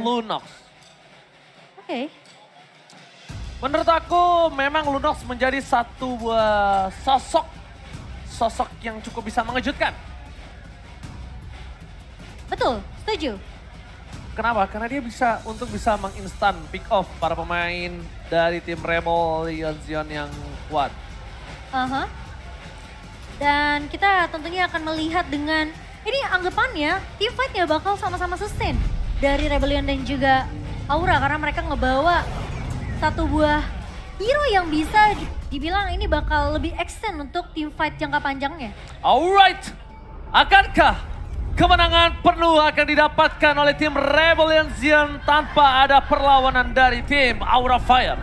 Lunox. Oke. Menurut aku memang Lunox menjadi satu buah sosok yang cukup bisa mengejutkan. Betul, setuju. Kenapa? Karena dia bisa menginstan pick off para pemain dari tim Rebel Legion yang kuat. Dan kita tentunya akan melihat dengan, ini anggapannya team fight-nya bakal sama-sama sustain dari Rebellion dan juga Aura. Karena mereka ngebawa satu buah hero yang bisa dibilang ini bakal lebih extend untuk team fight jangka panjangnya. Alright, akankah kemenangan penuh akan didapatkan oleh tim Rebellion Zion tanpa ada perlawanan dari tim Aura Fire?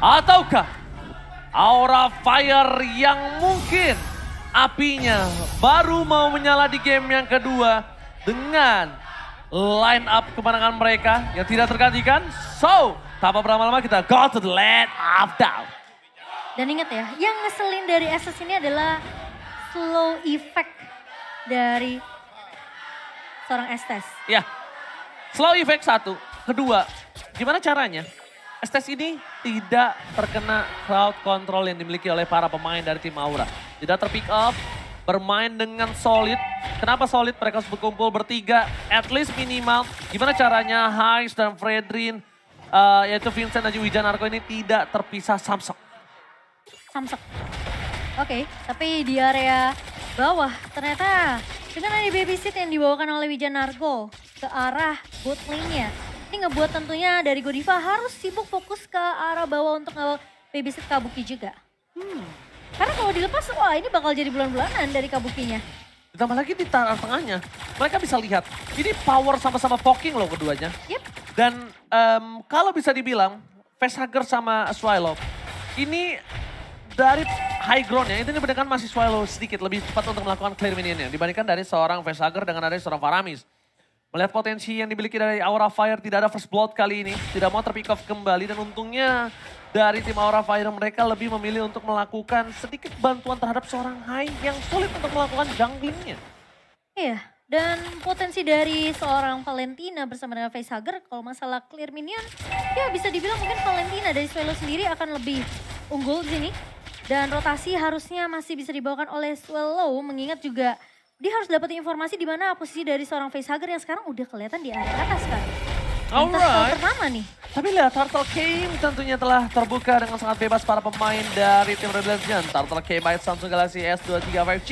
Ataukah Aura Fire yang mungkin apinya baru mau menyala di game yang kedua dengan line up kemenangan mereka yang tidak tergantikan? So, tanpa berlama-lama kita go to the land of doubt. Dan ingat ya, yang ngeselin dari SS ini adalah slow effect dari seorang Estes. Ya, slow effect satu. Kedua, gimana caranya Estes ini tidak terkena crowd control yang dimiliki oleh para pemain dari tim Aura. Tidak terpick up, bermain dengan solid. Kenapa solid? Mereka harus berkumpul bertiga, at least minimal. Gimana caranya Hais dan Fredrin, yaitu Vincent dan juga Wijanarko ini tidak terpisah samsek. Oke, tapi di area bawah ternyata dengan ada babysit yang dibawakan oleh Wijanarko ke arah bot lane-nya. Ini ngebuat tentunya dari Godiva harus sibuk fokus ke arah bawah untuk babysit Kabuki juga. Karena kalau dilepas, wah ini bakal jadi bulan-bulanan dari Kabukinya. Ditambah lagi di tengahnya, mereka bisa lihat ini power sama-sama poking loh keduanya. Yep. Dan kalau bisa dibilang, Facehugger sama Swallow ini dari high ground-nya itu dibandingkan masih Swallow sedikit lebih cepat untuk melakukan clear minionnya dibandingkan dari seorang Facehugger dengan dari seorang Faramis. Melihat potensi yang dimiliki dari Aura Fire, tidak ada first blood kali ini, tidak mau terpick off kembali dan untungnya dari tim Aura Fire mereka lebih memilih untuk melakukan sedikit bantuan terhadap seorang Hai yang sulit untuk melakukan junglingnya. Iya, dan potensi dari seorang Valentina bersama dengan Facehugger kalau masalah clear minion, ya bisa dibilang mungkin Valentina dari Swallow sendiri akan lebih unggul di sini. Dan rotasi harusnya masih bisa dibawakan oleh Swallow, mengingat juga dia harus dapat informasi di mana posisi dari seorang Facehugger yang sekarang udah kelihatan di area atas kan. Alright. Pertama nih. Tapi lihat Turtle Came tentunya telah terbuka dengan sangat bebas para pemain dari tim Rebellion. Turtle Came by Samsung Galaxy S23 5G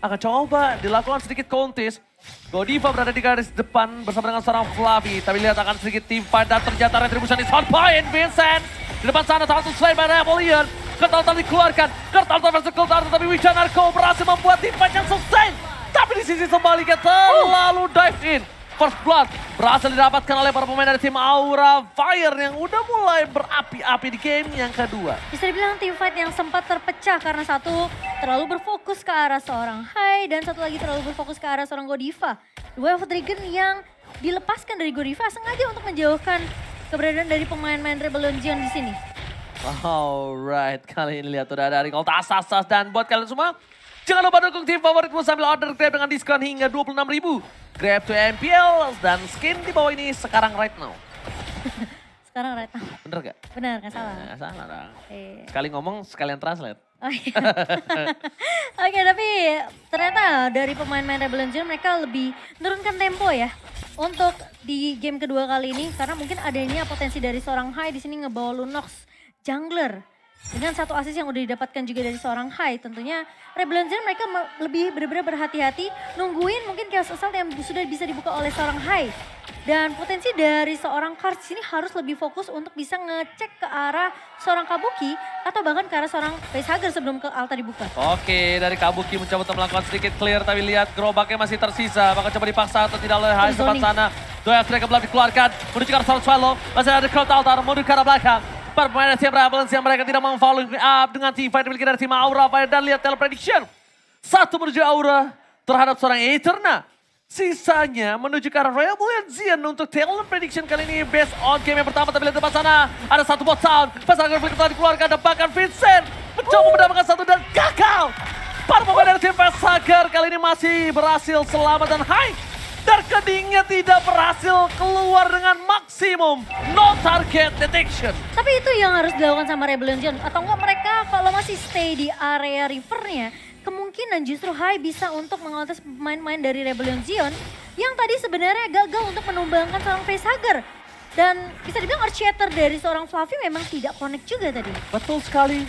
akan coba dilakukan sedikit contest. Godiva berada di garis depan bersama dengan seorang Flavi. Tapi lihat akan sedikit team fight dan ternyata retribution is on point. Vincent di depan sana Turtle Slay by Rebellion. Turtle dikeluarkan, Turtle versus Turtle, tapi Wijanarko berhasil membuat tim fight yang sustain. Tapi di sisi sebaliknya terlalu dive in. First blood berhasil didapatkan oleh para pemain dari tim Aura Fire yang udah mulai berapi-api di game yang kedua. Bisa dibilang tim fight yang sempat terpecah karena satu terlalu berfokus ke arah seorang Hai dan satu lagi terlalu berfokus ke arah seorang Godiva. Wave of Dragon yang dilepaskan dari Godiva sengaja untuk menjauhkan keberadaan dari pemain-pemain Rebellion Zion di sini. Alright, kali ini lihat udah ada recall tas dan buat kalian semua, jangan lupa dukung tim favoritmu sambil order Grab dengan diskon hingga 26.000. Grab to MPL dan skin di bawah ini sekarang right now. Sekarang right now. Bener gak? Benar, gak salah. Nggak salah dong. Oke. Sekali ngomong sekalian translate. Oh iya. Oke, tapi ternyata dari pemain-pemain Rebellion Zion mereka lebih menurunkan tempo ya. Untuk di game kedua kali ini karena mungkin adanya potensi dari seorang Hai di sini ngebawa Lunox jungler. Dengan satu assist yang udah didapatkan juga dari seorang Hai, tentunya Rebellion Zion mereka lebih benar-benar berhati-hati nungguin mungkin Chaos Assault yang sudah bisa dibuka oleh seorang Hai. Dan potensi dari seorang Karts ini harus lebih fokus untuk bisa ngecek ke arah seorang Kabuki atau bahkan ke arah seorang Facehugger sebelum ke altar dibuka. Oke, dari Kabuki mencoba untuk melakukan sedikit clear tapi lihat gerobaknya masih tersisa. Bakal coba dipaksa atau tidak oleh Hai sempat sana. Dua mereka belum dikeluarkan, menuju ke arah seorang Swallow. Masih ada crowd altar, menuju ke arah belakang. Para pemain tim Rebellion yang mereka tidak mau follow up dengan team fight dimiliki dari tim Aura Fire dan lihat teleprediction. Satu menuju Aura terhadap seorang Eterna. Sisanya menuju ke arah Rebellion Zion untuk talent prediction kali ini based on game yang pertama. Tapi lihat depan sana ada satu bot sound. Facehugger telah dikeluarkan dan bahkan Vincent mencoba mendapatkan satu dan gagal. Para pemain dari tim Facehugger kali ini masih berhasil selamat dan Hai Dan keningnya tidak berhasil keluar dengan maksimum. No target detection. Tapi itu yang harus dilakukan sama Rebellion. Atau enggak mereka kalau masih stay di area rivernya, kemungkinan justru Hai bisa untuk mengontes pemain-pemain dari Rebellion Zion yang tadi sebenarnya gagal untuk menumbangkan seorang facehugger. Dan bisa dibilang Earth Shatter dari seorang Fluffy memang tidak connect juga tadi. Betul sekali.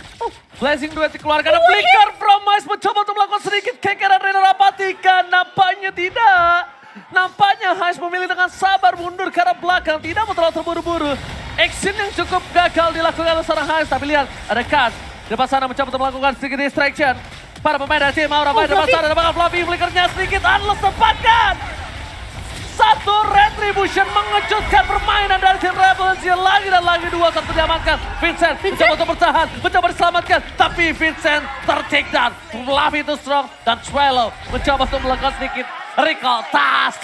Blazing Duet dikeluarkan. Ada Flicker from Mice mencoba untuk melakukan sedikit kekeran Rena rapatikan. Nampaknya tidak. Nampaknya Hais memilih dengan sabar mundur ke arah belakang. Tidak mau terlalu terburu-buru. Action yang cukup gagal dilakukan oleh seorang Hais. Tapi lihat ada Kaz. Di depan sana mencoba untuk melakukan sedikit distraction. Para pemain dari tim Aura Fire. Di depan sana ada bakal Fluffy. Flickernya sedikit unless tempatkan. Satu retribution mengejutkan permainan dari tim Rebel Zion. Lagi dan lagi 2-1 diamankan. Vincent mencoba untuk bertahan, mencoba diselamatkan. Tapi Vincent ter-take down. Fluffy itu strong dan Trello mencoba untuk melakukan sedikit recall. Tas.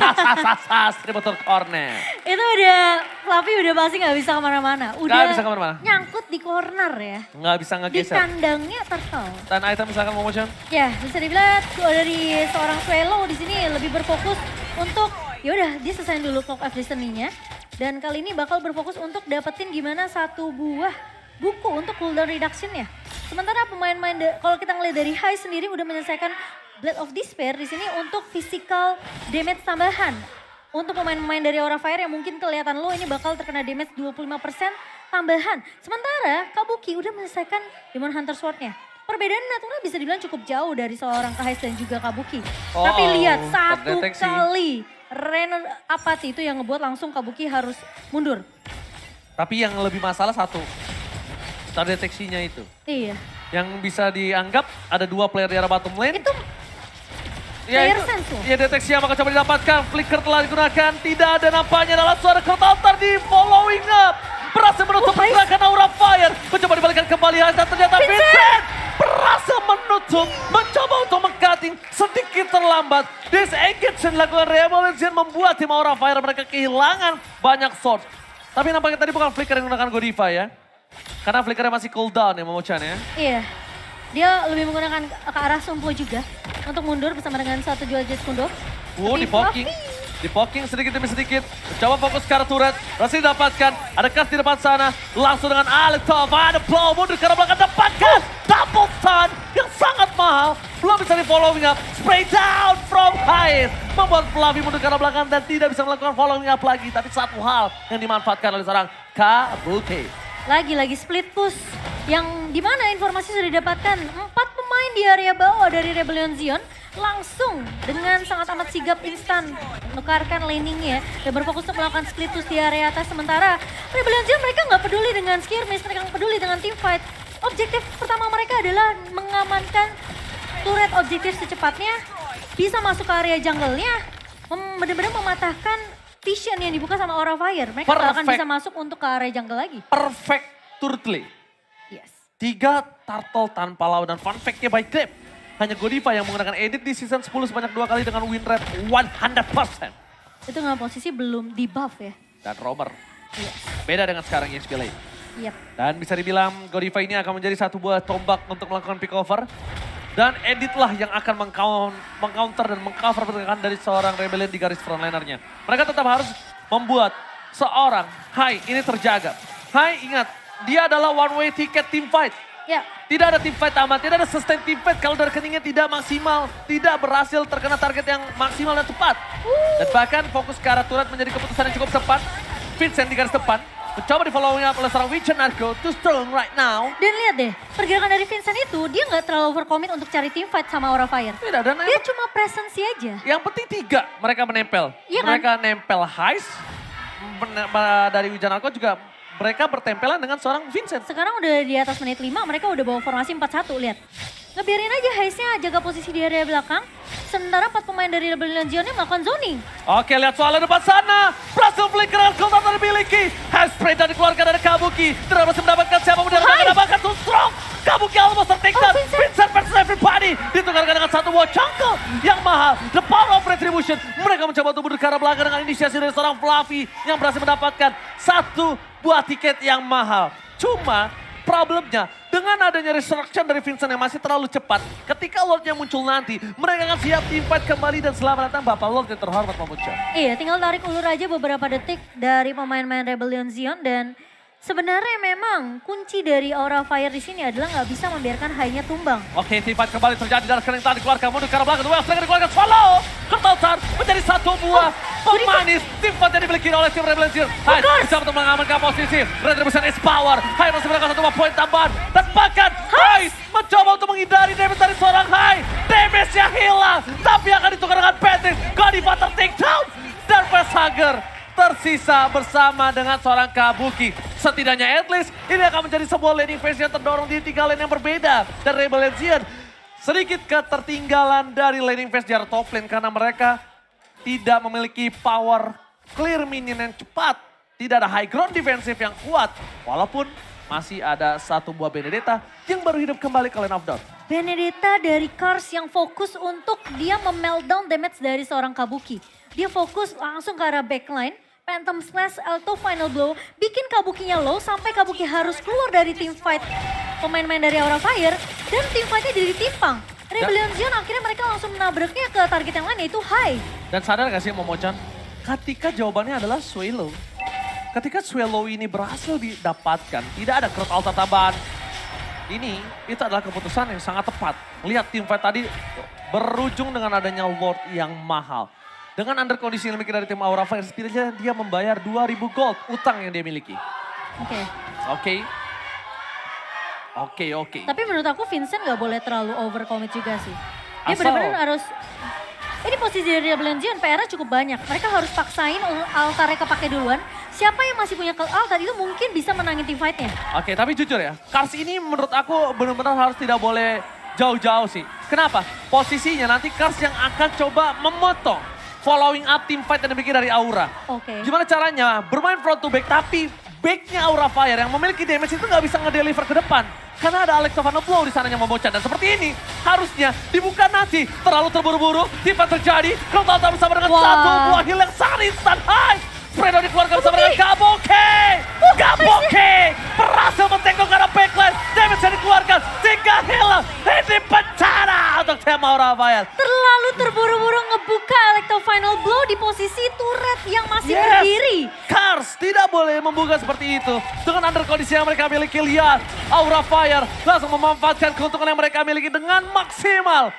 Distributor corner. Itu udah, Fluffy udah pasti gak bisa kemana-mana. Udah Nggak bisa kemana-mana. nyangkut di corner ya. Nggak bisa Di ngegeser. kandangnya turtle. Dan item misalkan motion. Ya, bisa dibilang dari seorang Swallow di sini lebih berfokus untuk ya udah dia selesaiin dulu Clock of Destiny-nya. Dan kali ini bakal berfokus untuk dapetin gimana satu buah buku untuk cooldown reduction-nya. Sementara pemain-pemain kalau kita ngeliat dari Hai sendiri udah menyelesaikan Blade of Despair di sini untuk physical damage tambahan. Untuk pemain-pemain dari Aura Fire yang mungkin kelihatan lo ini bakal terkena damage 25% tambahan. Sementara Kabuki udah menyelesaikan Demon Hunter Sword-nya. Perbedaan natural bisa dibilang cukup jauh dari seorang Kahais dan juga Kabuki. Tapi lihat satu terdeteksi. kali Ren Apathy itu yang ngebuat langsung Kabuki harus mundur. Tapi yang lebih masalah satu. Terdeteksinya itu. Iya. Yang bisa dianggap ada 2 player di arah bottom lane. Itu player sense loh. Ya deteksi yang bakal coba didapatkan. Flicker telah digunakan. Tidak ada nampaknya adalah suara counter di following up. Berhasil menutup pergerakan Aura Fire. Mencoba dibalikan kembali dan ternyata Vincent berhasil menutup. Mencoba untuk meng-cutting sedikit terlambat. Disengage yang dilakukan Revolution membuat tim Aura Fire mereka kehilangan banyak sword. Tapi nampaknya tadi bukan Flicker yang menggunakan Godiva ya. Karena Flickernya masih cooldown ya Momochan ya. Iya. Dia lebih menggunakan ke arah Sumpo juga untuk mundur bersama dengan satu jual Jet Kundo. Di poking. Di poking sedikit demi sedikit. Coba fokus ke arah turret. Berhasil didapatkan. Ada Kaz di depan sana. Langsung dengan Alektov. Ada blow. Mundur ke arah belakang. Dapatkan. Double stun. Yang sangat mahal. Belum bisa di following up. Spray down from Hais. Membuat Fluffy mundur ke arah belakang. Dan tidak bisa melakukan following up lagi. Tapi satu hal yang dimanfaatkan oleh seorang Kabuki. Lagi-lagi split push. Yang dimana informasi sudah didapatkan. 4 pemain di area bawah dari Rebellion Zion. Langsung dengan sangat amat sigap instan menukarkan laningnya dan berfokus untuk melakukan split push di area atas. Sementara Rebellion Zion mereka nggak peduli dengan skirmish, mereka nggak peduli dengan team fight. Objektif pertama mereka adalah mengamankan turret objektif secepatnya, bisa masuk ke area jungle-nya, benar-benar mematahkan vision yang dibuka sama Aura Fire. Mereka nggak akan bisa masuk untuk ke area jungle lagi. Perfect turtle. Yes. 3 turtle tanpa lawan dan fun fact-nya by Grab. Hanya Godiva yang menggunakan edit di season 10 sebanyak 2 kali dengan win rate 100%. Itu nggak posisi belum di buff ya. Dan Romer. Yes. Beda dengan sekarang ESP Lane. Yep. Dan bisa dibilang Godiva ini akan menjadi satu buah tombak untuk melakukan pick over. Dan edit lah yang akan meng-counter dan meng-cover pergerakan dari seorang Rebellion di garis frontlinernya. Mereka tetap harus membuat seorang Hai ini terjaga. Hai ingat, dia adalah one way ticket team fight. Ya. Tidak ada team fight aman, tidak ada sustain team fight kalau dari keningnya tidak maksimal, tidak berhasil terkena target yang maksimal dan tepat. Dan bahkan fokus ke arah turret menjadi keputusan yang cukup tepat. Vincent di garis depan, mencoba di following up oleh seorang Vincent Narco, too strong right now. Dan lihat deh, pergerakan dari Vincent itu dia nggak terlalu overcommit untuk cari team fight sama Aura Fire. Tidak, dan Dia cuma presensi aja. yang penting 3 mereka menempel. Iya kan? Mereka nempel Hais, dari Wijan Narco juga mereka bertempelan dengan seorang Vincent. Sekarang udah di atas menit 5, mereka udah bawa formasi 4-1, lihat. Ngebiarin aja Haisnya jaga posisi di area belakang. Sementara 4 pemain dari Rebellion Zionnya melakukan zoning. Oke, lihat soalnya depan sana. Berhasil flicker dan cooldown termiliki. Hais spray dan dikeluarkan dari Kabuki. Tidak berhasil mendapatkan siapa pun yang mendapatkan too strong. Kabuki almost take down. Vincent versus everybody. Ditukarkan dengan satu buah jungle yang mahal. The power of retribution. Mereka mencoba untuk mundur ke arah belakang dengan inisiasi dari seorang Fluffy yang berhasil mendapatkan satu buah tiket yang mahal. Cuma Problemnya, dengan adanya resurrection dari Vincent yang masih terlalu cepat, ketika Lordnya muncul nanti, mereka akan siap teamfight kembali dan selamat datang Bapak Lord yang terhormat memuncul. Iya, tinggal tarik ulur aja beberapa detik dari pemain-pemain Rebellion Zion dan sebenarnya memang kunci dari Aura Fire di sini adalah nggak bisa membiarkan Hai-nya tumbang. Oke, teamfight kembali terjadi dan sekarang tadi dikeluarkan mundur ke arah belakang. Well, sekarang dikeluarkan Swallow. Kertaltar menjadi satu buah pemanis teamfight yang dimiliki oleh tim Rebellion Zion. Hai bisa untuk mengamankan posisi. Retribution is power. Hai masih mendapatkan satu buah poin tambahan. Dan bahkan Hai mencoba untuk menghindari damage dari seorang Hai. Damage-nya hilang. Tapi akan ditukar dengan Patrick. Godiva ter-take down. Dan Facehugger tersisa bersama dengan seorang Kabuki. Setidaknya at least ini akan menjadi sebuah laning phase yang terdorong di 3 lane yang berbeda. Dan Rebellion Zion sedikit ketertinggalan dari laning phase di arah top lane karena mereka tidak memiliki power clear minion yang cepat. Tidak ada high ground defensif yang kuat. Walaupun masih ada satu buah Benedetta yang baru hidup kembali ke lane of Dawn. Benedetta dari Kars yang fokus untuk dia memeltdown damage dari seorang Kabuki. Dia fokus langsung ke arah backline. Phantom Slash, Alto Final Blow, bikin Kabukinya low sampai Kabuki harus keluar dari team fight pemain-pemain dari Aura Fire dan team fightnya jadi timpang. Rebellion Zion akhirnya mereka langsung menabraknya ke target yang lain yaitu Hai. Dan sadar gak sih Momochan? Ketika jawabannya adalah Swallow. Ketika Swallow ini berhasil didapatkan, tidak ada crowd altar tambahan. Itu adalah keputusan yang sangat tepat. Melihat team fight tadi berujung dengan adanya Lord yang mahal. Dengan under kondisi yang dimiliki dari tim Aura Fire, setidaknya dia membayar 2.000 gold utang yang dia miliki. Oke. Tapi menurut aku Vincent gak boleh terlalu overcommit juga sih. Dia benar-benar harus, ini posisi dari Rebellion Zion PR-nya cukup banyak. Mereka harus paksain altarnya kepake duluan. Siapa yang masih punya altar itu mungkin bisa menangin team fight-nya. Oke, tapi jujur ya, Kars ini menurut aku benar-benar harus tidak boleh jauh-jauh sih. Kenapa? Posisinya nanti Kars yang akan coba memotong following up team fight yang dimiliki dari Aura. Gimana caranya? Bermain front to back tapi backnya Aura Fire yang memiliki damage itu nggak bisa ngedeliver ke depan. Karena ada Alex Sofano Blow di sananya membocah. Dan seperti ini harusnya dibuka nanti. Terlalu terburu-buru, team fight terjadi. Kertaltar bersama dengan satu buah heal yang sangat instan. Hai! Spreadout dikeluarkan bersama dengan Gaboke. Gaboke berhasil mentengok ke arah backline. Damage yang dikeluarkan. 3 heal. Ini bencana untuk tim Aura Fire. Terlalu terburu-buru ngebuka Electro Final Blow di posisi turret yang masih berdiri. Kars tidak boleh membuka seperti itu. Dengan under kondisi yang mereka miliki, lihat. Aura Fire langsung memanfaatkan keuntungan yang mereka miliki dengan maksimal.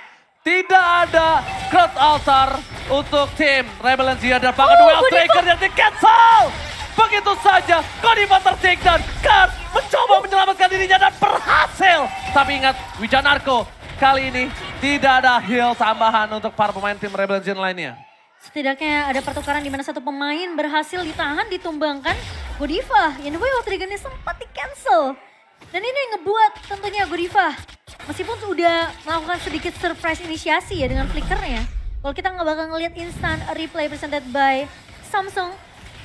Tidak ada crowd altar untuk tim Rebellion Zion dan bahkan duel Tracker yang di-cancel. Begitu saja, Godiva ter-take down. Kars mencoba menyelamatkan dirinya dan berhasil. Tapi ingat, Wijanarko kali ini tidak ada heal tambahan untuk para pemain tim Rebellion Zion lainnya. Setidaknya ada pertukaran di mana satu pemain berhasil ditahan, ditumbangkan. Godiva, yang namanya Triggernya sempat di-cancel. Dan ini yang ngebuat tentunya Godiva, meskipun udah melakukan sedikit surprise inisiasi ya dengan flickernya. Kalau kita nggak bakal ngeliat instant replay presented by Samsung,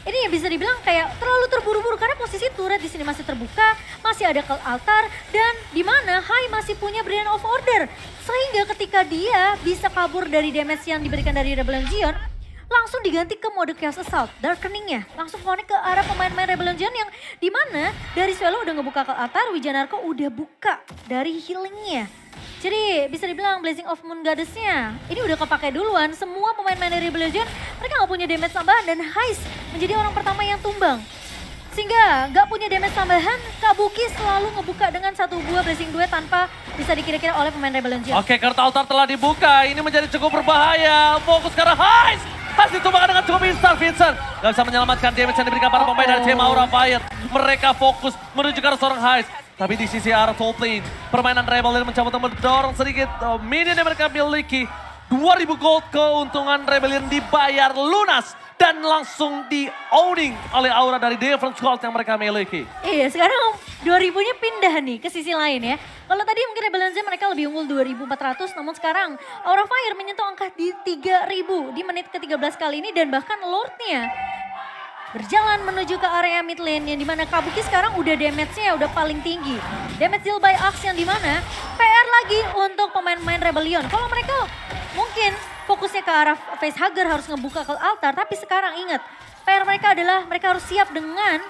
ini ya bisa dibilang kayak terlalu terburu-buru karena posisi turret di sini masih terbuka, masih ada call altar dan di mana Hai masih punya Brilliant of Order. Sehingga ketika dia bisa kabur dari damage yang diberikan dari Rebellion Zion, langsung diganti ke mode Chaos Assault, Darkeningnya. Langsung connect ke arah pemain-pemain Rebellion Zion yang dimana dari Swallow udah ngebuka ke altar, Wijanarko udah buka dari healingnya. Jadi bisa dibilang Blazing of Moon Goddess-nya ini udah kepake duluan. Semua pemain-pemain dari Rebellion Zion mereka gak punya damage tambahan dan Heist menjadi orang pertama yang tumbang. Sehingga gak punya damage tambahan, Kabuki selalu ngebuka dengan satu buah Blazing Duet tanpa bisa dikira-kira oleh pemain Rebellion Zion. Oke, kartu altar telah dibuka, ini menjadi cukup berbahaya. Fokus ke arah Heist. Heist ditumbangkan dengan cukup instan, Vincent. Gak bisa menyelamatkan damage yang diberikan para pemain dari tim Aura Fire. Mereka fokus menuju ke arah seorang Heist. Tapi di sisi arah top lane, permainan Rebellion mencoba untuk mendorong sedikit minion yang mereka miliki. 2.000 gold keuntungan Rebellion dibayar lunas. Dan langsung di-owning oleh Aura dari different squad yang mereka miliki. Iya, sekarang 2.000-nya pindah nih ke sisi lain ya. Kalau tadi mungkin Rebellion Zion mereka lebih unggul 2.400, namun sekarang Aura Fire menyentuh angka di 3.000 di menit ke-13 kali ini. Dan bahkan Lord-nya berjalan menuju ke area mid lane yang dimana Kabuki sekarang udah damage-nya udah paling tinggi. Damage deal by Axe yang dimana PR lagi untuk pemain-pemain Rebellion. Kalau mereka mungkin fokusnya ke arah Facehugger harus ngebuka ke altar, tapi sekarang ingat PR mereka adalah mereka harus siap dengan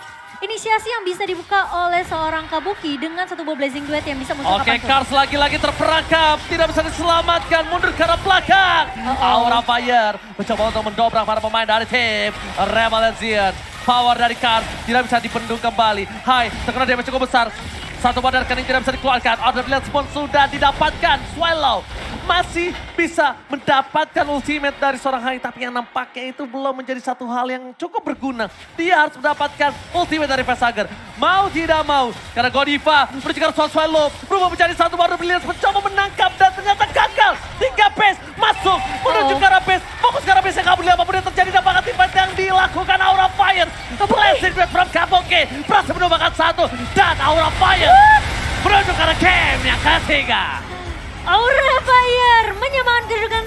inisiasi yang bisa dibuka oleh seorang Kabuki dengan satu buah Blazing Duet yang bisa muncul Oke, kapanpun. Kars lagi-lagi terperangkap, tidak bisa diselamatkan, mundur ke arah belakang. Aura Fire mencoba untuk mendobrak para pemain dari tim Rebel Legends. Power dari Kars tidak bisa dibendung kembali. Hai, terkena damage cukup besar. Satu buah dari Kening tidak bisa dikeluarkan. Order Blitz pun sudah didapatkan. Swallow masih bisa mendapatkan ultimate dari seorang Hai, tapi yang nampaknya itu belum menjadi satu hal yang cukup berguna. Dia harus mendapatkan ultimate dari Vesager. Mau tidak mau, karena Godiva menuju ke arah Swallow, berubah menjadi satu baru Brilliance mencoba menangkap dan ternyata gagal. 3 base masuk menuju ke arah base, fokus ke arah base yang kabur, apapun yang terjadi dapat aktifat yang dilakukan Aura Fire. Blessing Duet from Kabuki berhasil menumbangkan 1 dan Aura Fire menuju ke arah game yang ketiga. Aura Fire menyamakan kedudukan